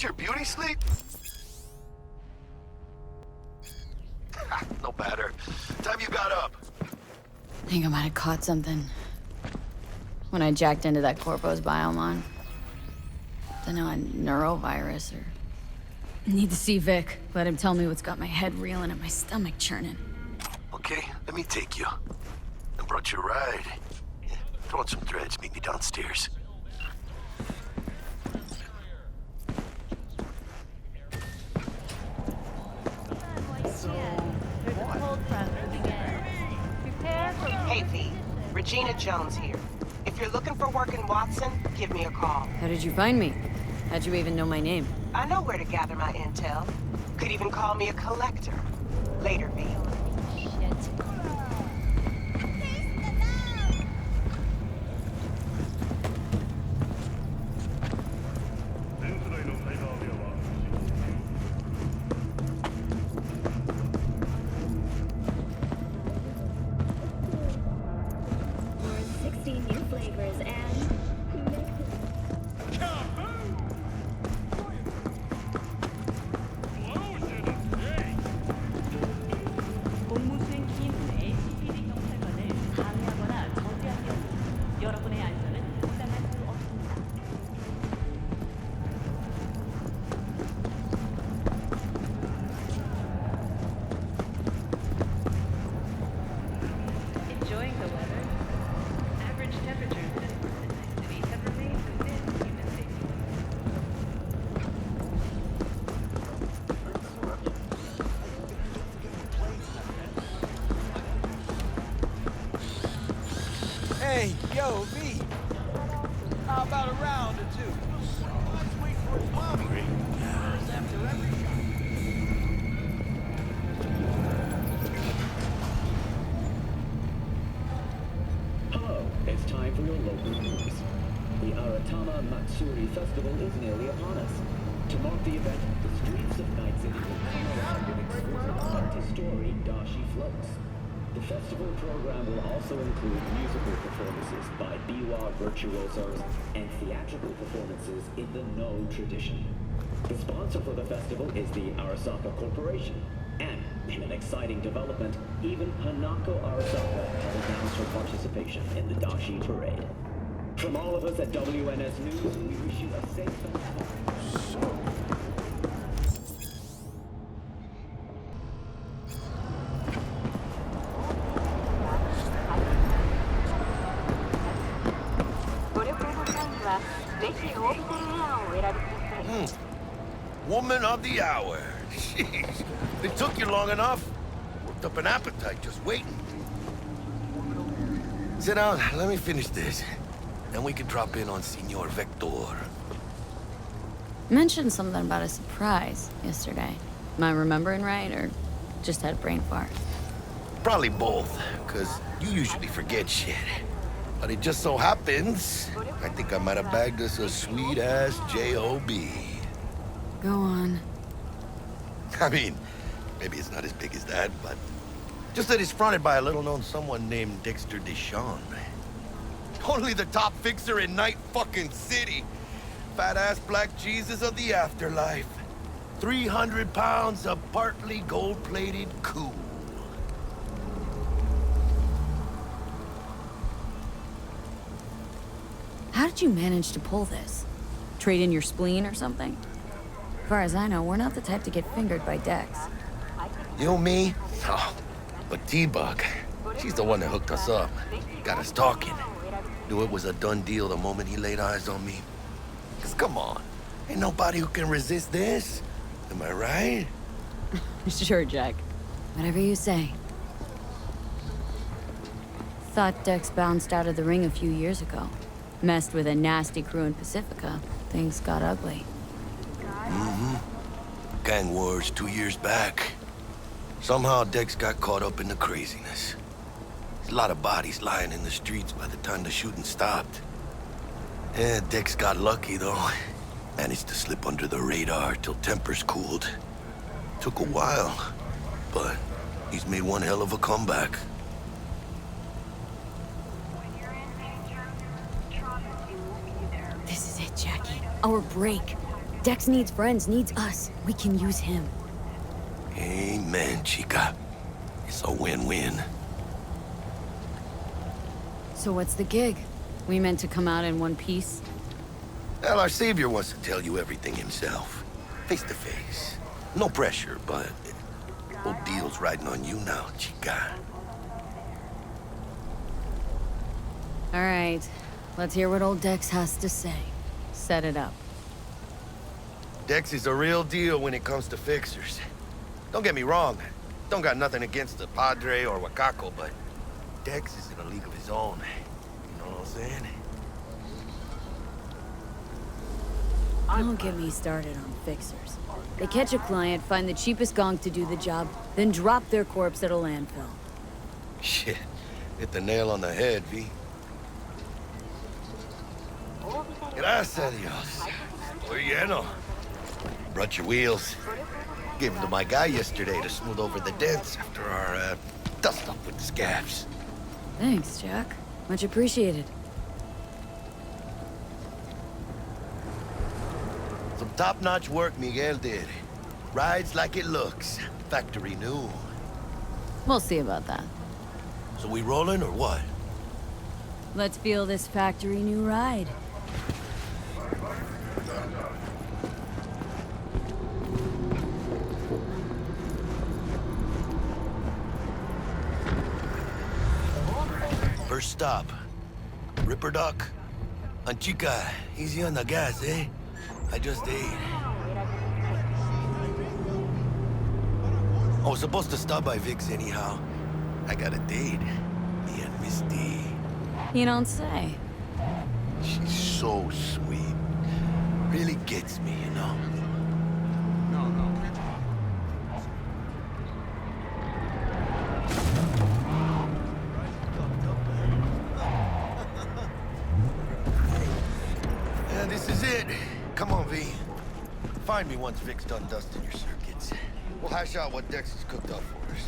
your beauty sleep? No matter. Time you got up. I think I might have caught something when I jacked into that Corpo's biomon. Don't know, a neurovirus or... Need to see Vic. Let him tell me what's got my head reeling and my stomach churning. Okay, let me take you. I brought you a ride. Yeah, throw on some threads, meet me downstairs. Hey, V. Regina Jones here. If you're looking for work in Watson, give me a call. How did you find me? How'd you even know my name? I know where to gather my intel. Could even call me a collector. Later, V. Hey, yo, V. How about a round or two? Let's wait for his mommy. After everything. Hello, it's time for your local news. The Aratama Matsuri Festival is nearly upon us. To mark the event, the streets of Night City will come alive with exquisite multi-story dashi floats. The festival program will also include musical performances by biwa virtuosos and theatrical performances in the No tradition. The sponsor for the festival is the Arasaka Corporation, and in an exciting development, even Hanako Arasaka has announced her participation in the Dashi Parade. From all of us at WNS News, we wish you a safe festival. Woman of the hour. Jeez. It took you long enough. Worked up an appetite just waiting. Sit down, let me finish this. Then we can drop in on Senor Vector. Mentioned something about a surprise yesterday. Am I remembering right, or just had a brain fart? Probably both, because you usually forget shit. But it just so happens, I think I might have bagged us a sweet-ass J.O.B. Go on. I mean, maybe it's not as big as that, but just that it's fronted by a little-known someone named Dexter Deshawn. Only the top fixer in Night fucking City. Fat-ass black Jesus of the afterlife. 300 pounds of partly gold-plated cool. How did you manage to pull this? Trade in your spleen or something? As far as I know, we're not the type to get fingered by Dex. You, me? Oh, but T-Bug, she's the one that hooked us up. Got us talking. Knew it was a done deal the moment he laid eyes on me. 'Cause come on, ain't nobody who can resist this. Am I right? Sure, Jack. Whatever you say. Thought Dex bounced out of the ring a few years ago. Messed with a nasty crew in Pacifica. Things got ugly. Gang wars 2 years back. Somehow Dex got caught up in the craziness. There's a lot of bodies lying in the streets by the time the shooting stopped. Yeah, Dex got lucky though. Managed to slip under the radar till tempers cooled. Took a while, but he's made one hell of a comeback. This is it, Jackie. Our break. Dex needs friends, needs us. We can use him. Amen, chica. It's a win-win. So what's the gig? We meant to come out in one piece? Well, our savior wants to tell you everything himself. Face to face. No pressure, but... whole deal's riding on you now, chica. All right. Let's hear what old Dex has to say. Set it up. Dex is a real deal when it comes to fixers. Don't get me wrong. Don't got nothing against the Padre or Wakako, but Dex is in a league of his own. You know what I'm saying? Don't get me started on fixers. They catch a client, find the cheapest gong to do the job, then drop their corpse at a landfill. Shit. Hit the nail on the head, V. Gracias a Dios. Muy lleno. Brought your wheels. Gave them to my guy yesterday to smooth over the dents after our, dust-up with the scabs. Thanks, Jack. Much appreciated. Some top-notch work Miguel did. Rides like it looks. Factory new. We'll see about that. So we rolling or what? Let's feel this factory new ride. First stop. Ripper Duck. And chica, easy on the gas, eh? I just ate. I was supposed to stop by Vic's anyhow. I got a date. Me and Misty. You don't say. She's so sweet. Really gets me, you know? Yeah, this is it. Come on, V. Find me once Vic's done dusting your circuits. We'll hash out what Dex has cooked up for us.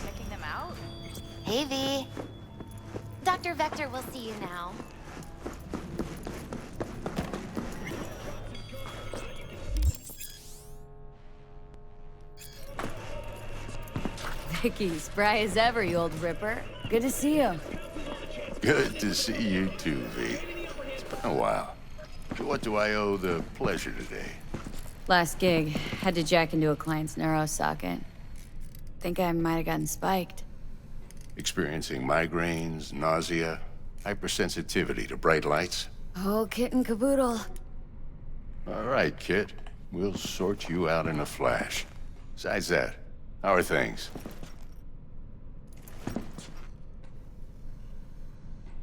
Checking them out? Hey, V. Dr. Vector will see you now. Vicky, spry as ever, you old ripper. Good to see you. Good to see you too, V. It's been a while. To what do I owe the pleasure today? Last gig, had to jack into a client's neuro socket. Think I might have gotten spiked. Experiencing migraines, nausea, hypersensitivity to bright lights? Oh, kit and caboodle. All right, kid. We'll sort you out in a flash. Besides that, how are things?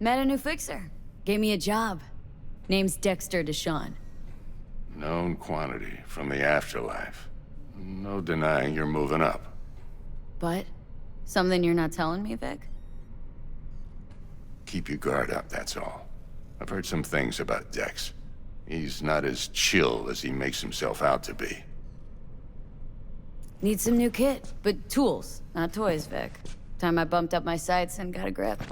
Met a new fixer. Gave me a job. Name's Dexter Deshawn. Known quantity from the afterlife. No denying you're moving up. But? Something you're not telling me, Vic? Keep your guard up, that's all. I've heard some things about Dex. He's not as chill as he makes himself out to be. Need some new kit, but tools, not toys, Vic. Time I bumped up my sights and got a grip.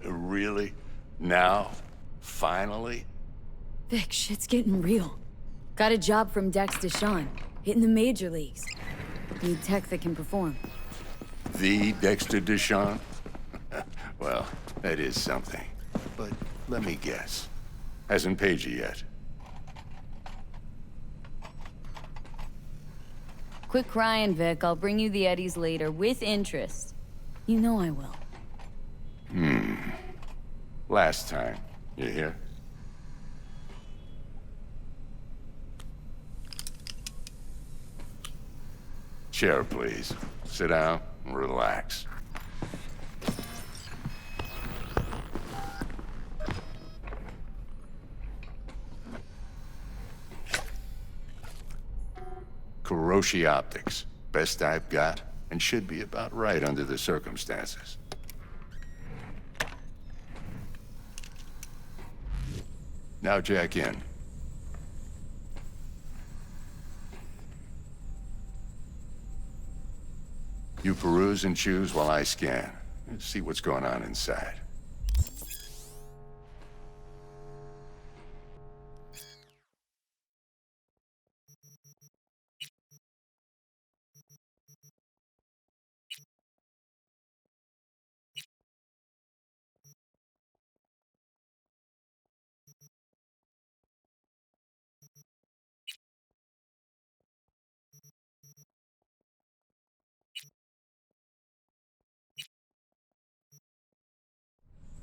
Really? Now? Finally? Vic, shit's getting real. Got a job from Dex Deshawn, hitting the major leagues. Need tech that can perform. The Dexter Deshawn? Well, that is something. But let me guess. Hasn't paid you yet. Quit crying, Vic. I'll bring you the eddies later, with interest. You know I will. Last time. You hear? Chair, please. Sit down and relax. Kuroshi Optics. Best I've got, and should be about right under the circumstances. Now jack in. You peruse and choose while I scan. Let's see what's going on inside.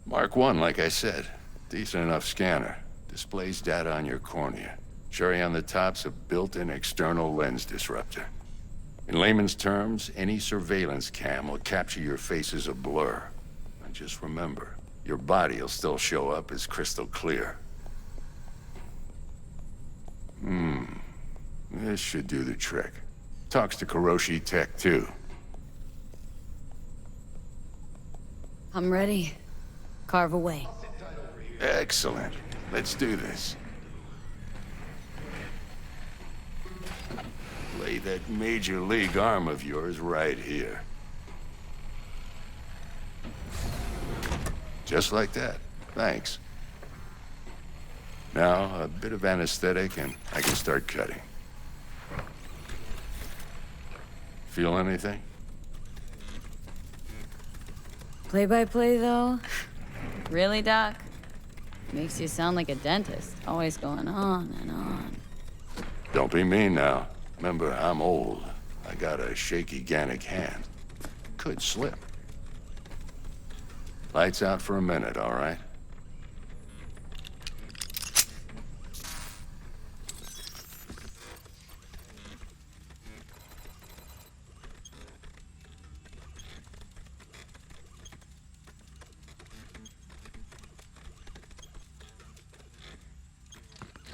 Mark 1, like I said. Decent enough scanner. Displays data on your cornea. Cherry on the top's a built-in external lens disruptor. In layman's terms, any surveillance cam will capture your face as a blur. And just remember, your body will still show up as crystal clear. This should do the trick. Talks to Kuroshi Tech, too. I'm ready. Carve away. Excellent. Let's do this. Lay that major league arm of yours right here. Just like that. Thanks. Now, a bit of anesthetic and I can start cutting. Feel anything? Play-by-play, though? Really, Doc? Makes you sound like a dentist. Always going on and on. Don't be mean now. Remember, I'm old. I got a shaky Gannic hand. Could slip. Lights out for a minute, all right?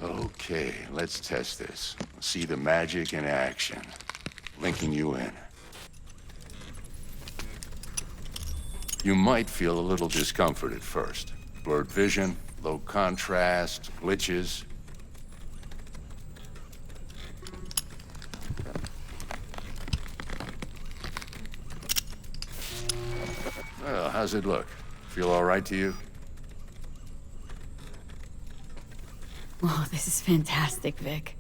Okay, let's test this. See the magic in action. Linking you in. You might feel a little discomfort at first. Blurred vision, low contrast, glitches. Well, how's it look? Feel all right to you? Oh, this is fantastic, Vic.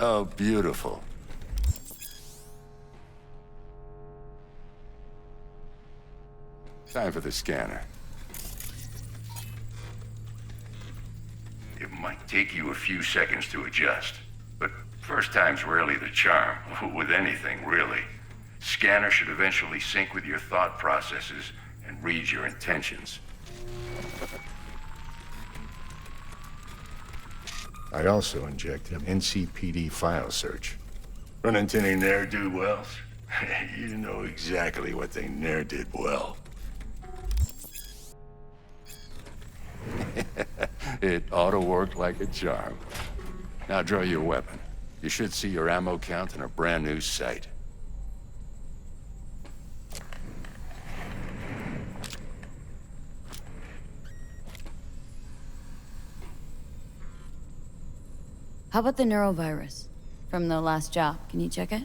Oh, beautiful. Time for the scanner. It might take you a few seconds to adjust, but first time's rarely the charm, with anything, really. Scanner should eventually sync with your thought processes and read your intentions. I also inject an NCPD file search. Run into any ne'er-do-wells? You know exactly what they ne'er did well. It ought to work like a charm. Now draw your weapon. You should see your ammo count in a brand new sight. How about the neurovirus? From the last job, can you check it?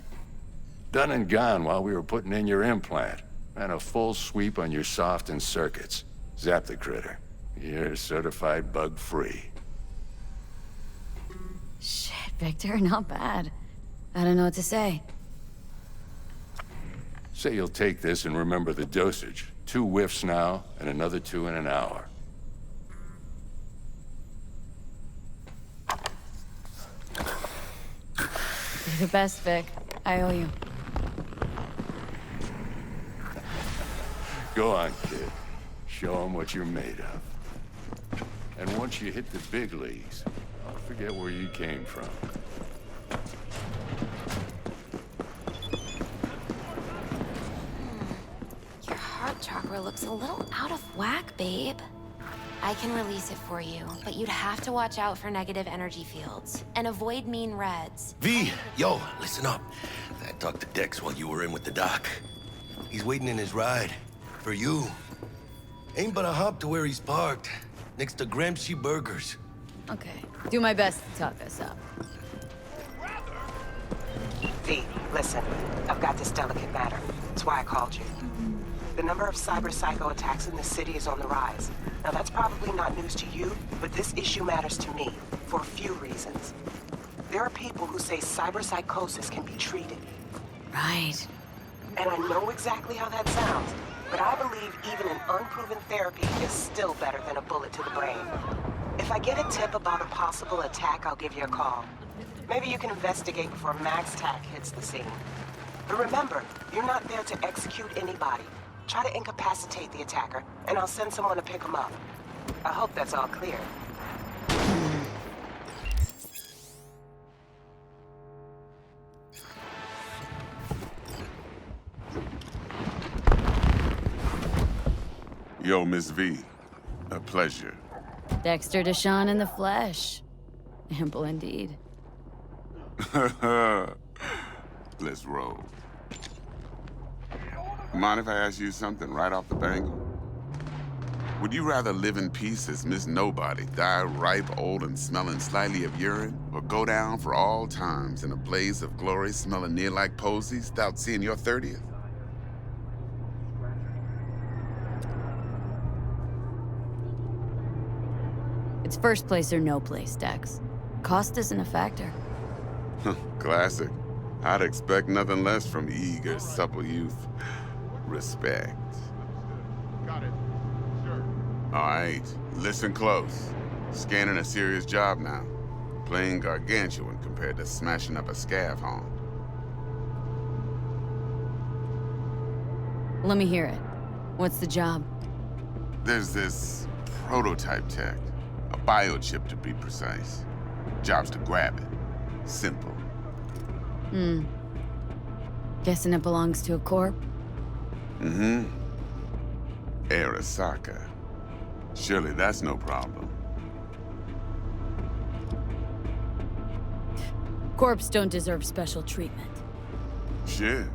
Done and gone while we were putting in your implant. And a full sweep on your soft and circuits. Zap the critter. You're certified bug-free. Shit, Victor, not bad. I don't know what to say. Say you'll take this and remember the dosage. 2 whiffs now, and another 2 in an hour. You're the best, Vic. I owe you. Go on, kid. Show 'em what you're made of. And once you hit the big leagues, don't forget where you came from. Your heart chakra looks a little out of whack, babe. I can release it for you, but you'd have to watch out for negative energy fields and avoid mean reds. V, yo, listen up. I talked to Dex while you were in with the doc. He's waiting in his ride. For you. Ain't but a hop to where he's parked. next to Gramsci Burgers. Okay, do my best to talk us up. V, listen. I've got this delicate matter. That's why I called you. The number of cyber psycho attacks in the city is on the rise. Now that's probably not news to you, but this issue matters to me for a few reasons. There are people who say cyber psychosis can be treated. Right. And I know exactly how that sounds, but I believe even an unproven therapy is still better than a bullet to the brain. If I get a tip about a possible attack, I'll give you a call. Maybe you can investigate before Max Tac hits the scene. But remember, you're not there to execute anybody. Try to incapacitate the attacker, and I'll send someone to pick him up. I hope that's all clear. Yo, Miss V. A pleasure. Dexter Deshawn in the flesh. Ample indeed. Let's roll. Mind if I ask you something right off the bangle? Would you rather live in peace as Miss Nobody, die ripe, old, and smelling slightly of urine, or go down for all times in a blaze of glory smelling near like posies without seeing your 30th? It's first place or no place, Dex. Cost isn't a factor. Classic. I'd expect nothing less from eager, supple youth. Respect. Got it, sir. All right, listen close. Scanning a serious job now. Playing gargantuan compared to smashing up a scav haunt. Let me hear it. What's the job? There's this prototype tech. A biochip to be precise. Job's to grab it. Simple. Guessing it belongs to a corp? Mm-hmm. Arasaka. Surely that's no problem. Corps don't deserve special treatment. Shit,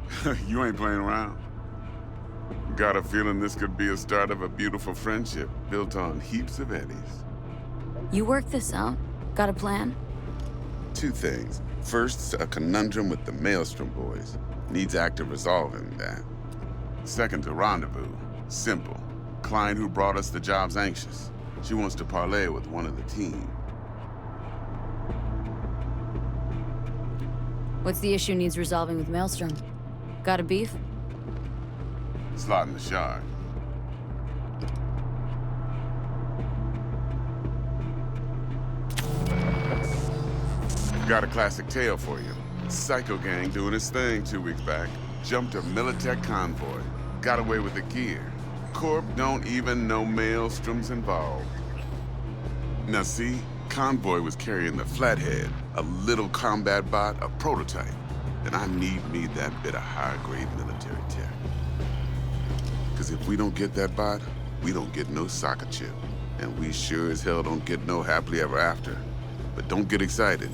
you ain't playing around. Got a feeling this could be a start of a beautiful friendship built on heaps of eddies. You work this out? Got a plan? Two things. First, a conundrum with the Maelstrom boys. Needs active resolving that. Second, a rendezvous. Simple. Client who brought us the job's anxious. She wants to parlay with one of the team. What's the issue needs resolving with Maelstrom? Got a beef? Slot in the shard. Got a classic tale for you. Psycho gang doing his thing 2 weeks back. Jumped a Militech convoy. Got away with the gear. Corp don't even know Maelstrom's involved. Now see, convoy was carrying the Flathead, a little combat bot, a prototype. And I need me that bit of high-grade military tech. Because if we don't get that bot, we don't get no soccer chip. And we sure as hell don't get no happily ever after. But don't get excited.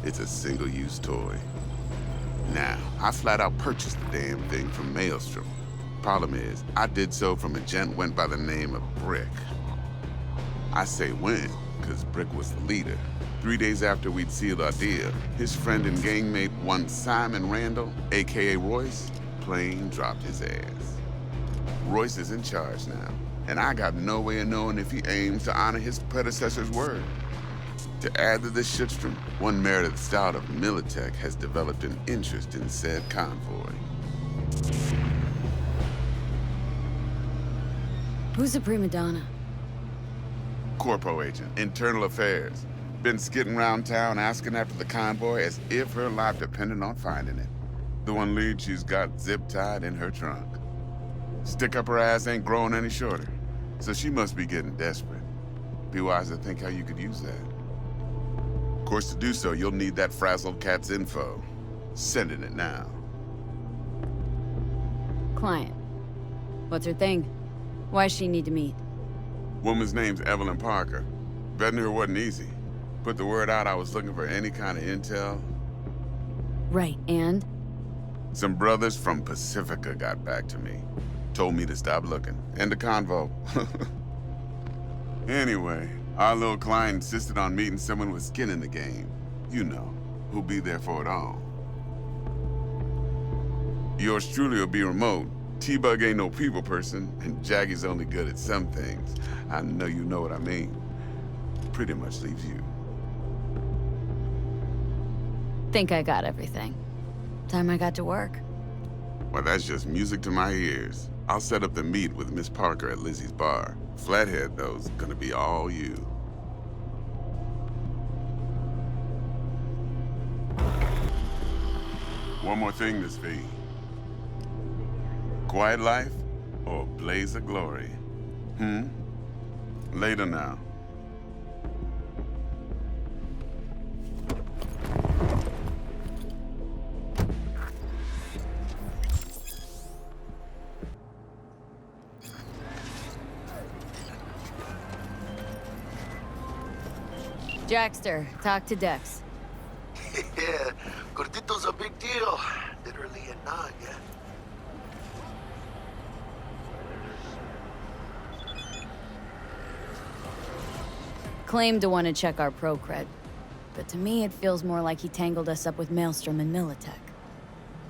It's a single-use toy. Now, I flat out purchased the damn thing from Maelstrom. Problem is, I did so from a gent went by the name of Brick. I say when, because Brick was the leader. 3 days after we'd sealed our deal, his friend and gangmate, one Simon Randall, aka Royce, plain dropped his ass. Royce is in charge now, and I got no way of knowing if he aims to honor his predecessor's word. To add to this shitstorm, one merited stout of Militech has developed an interest in said convoy. Who's the prima donna? Corpo agent, internal affairs. Been skidding around town asking after the convoy as if her life depended on finding it. The one lead she's got zip-tied in her trunk. Stick up her ass ain't growing any shorter, so she must be getting desperate. Be wise to think how you could use that. Of course, to do so, you'll need that frazzled cat's info. Sending it now. Client. What's her thing? Why she need to meet? Woman's name's Evelyn Parker. Vetting her wasn't easy. Put the word out I was looking for any kind of intel. Right, and? Some brothers from Pacifica got back to me. Told me to stop looking. And the convo. Anyway, our little client insisted on meeting someone with skin in the game. You know, who'll be there for it all. Yours truly will be remote. T-Bug ain't no people person, and Jaggy's only good at some things. I know you know what I mean. Pretty much leaves you. Think I got everything. Time I got to work. Well, that's just music to my ears. I'll set up the meet with Miss Parker at Lizzie's bar. Flathead, though's gonna be all you. One more thing, Miss V. Quiet life or blaze of glory? Later now. Dexter, talk to Dex. Yeah, Gordito's a big deal. Literally and not, yeah. Claimed to want to check our pro cred, but to me it feels more like he tangled us up with Maelstrom and Militech.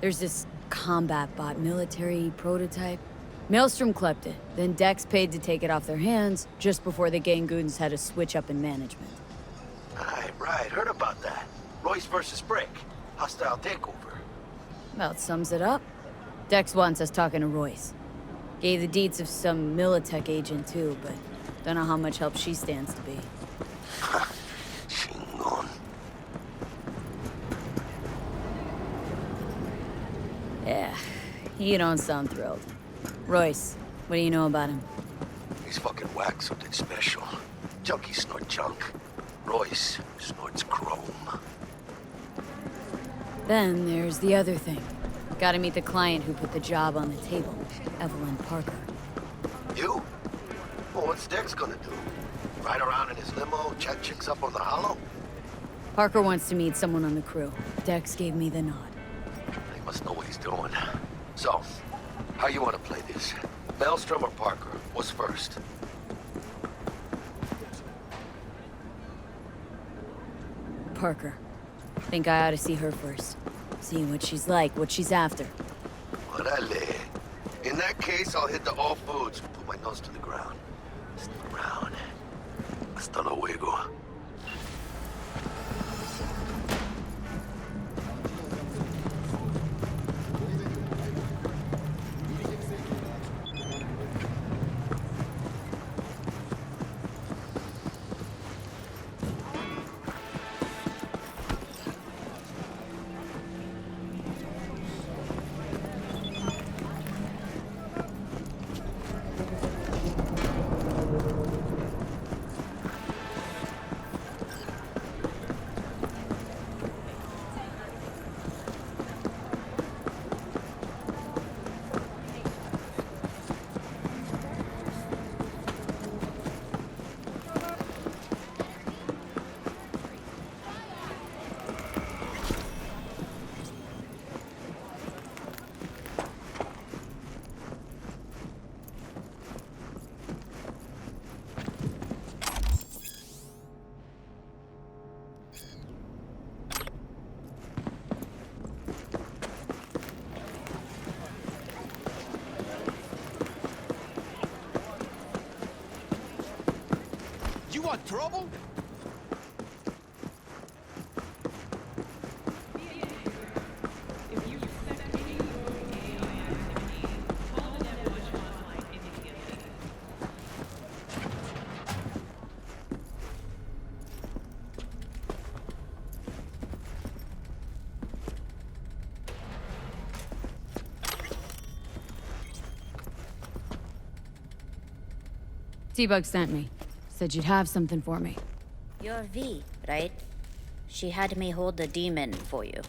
There's this combat bot military prototype. Maelstrom clept it, then Dex paid to take it off their hands just before the Gangoons had a switch up in management. Right, heard about that. Royce versus Brick. Hostile takeover. About sums it up. Dex wants us talking to Royce. Gave the deets of some Militech agent too, but don't know how much help she stands to be. Chingon. Yeah, you don't sound thrilled. Royce, what do you know about him? He's fucking whack, something special. Junkies snort junk. Royce snorts chrome. Then there's the other thing. Gotta meet the client who put the job on the table, Evelyn Parker. You? Well, what's Dex gonna do? Ride around in his limo, chat chicks up on the hollow? Parker wants to meet someone on the crew. Dex gave me the nod. He must know what he's doing. So, how you want to play this? Maelstrom or Parker? What's first? Parker. Think I ought to see her first. See what she's like, what she's after. Orale. In that case, I'll hit the all foods. Put my nose to the ground. Sniff around. Hasta luego. You want trouble? T-Bug sent me. Said you'd have something for me. You're V, right? She had me hold the demon for you.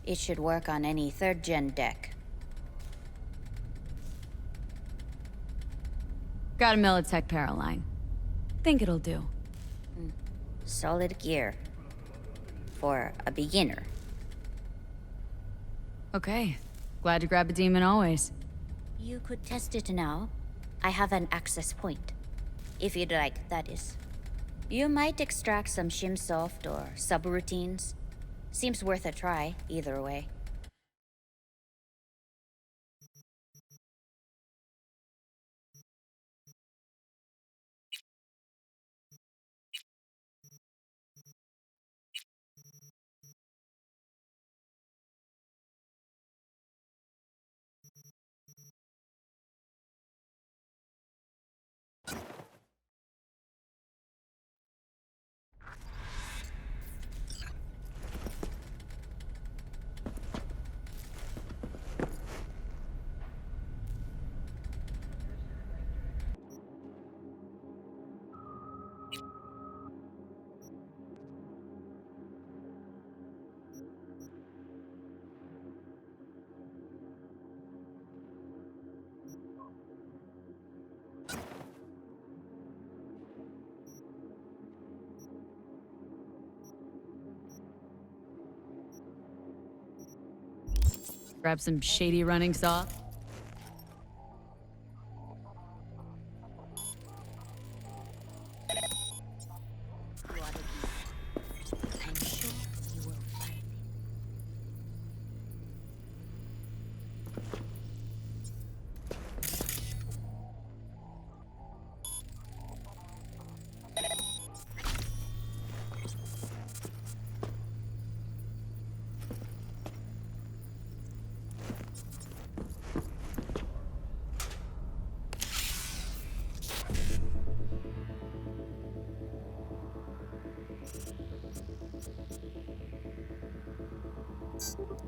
It should work on any 3rd-gen deck. Got a Militech Paraline. Think it'll do. Solid gear. For a beginner. Okay. Glad to grab a demon always. You could test it now. I have an access point. If you'd like, that is. You might extract some shimsoft or subroutines. Seems worth a try, either way. Grab some shady running saw. I'm sure you will find it.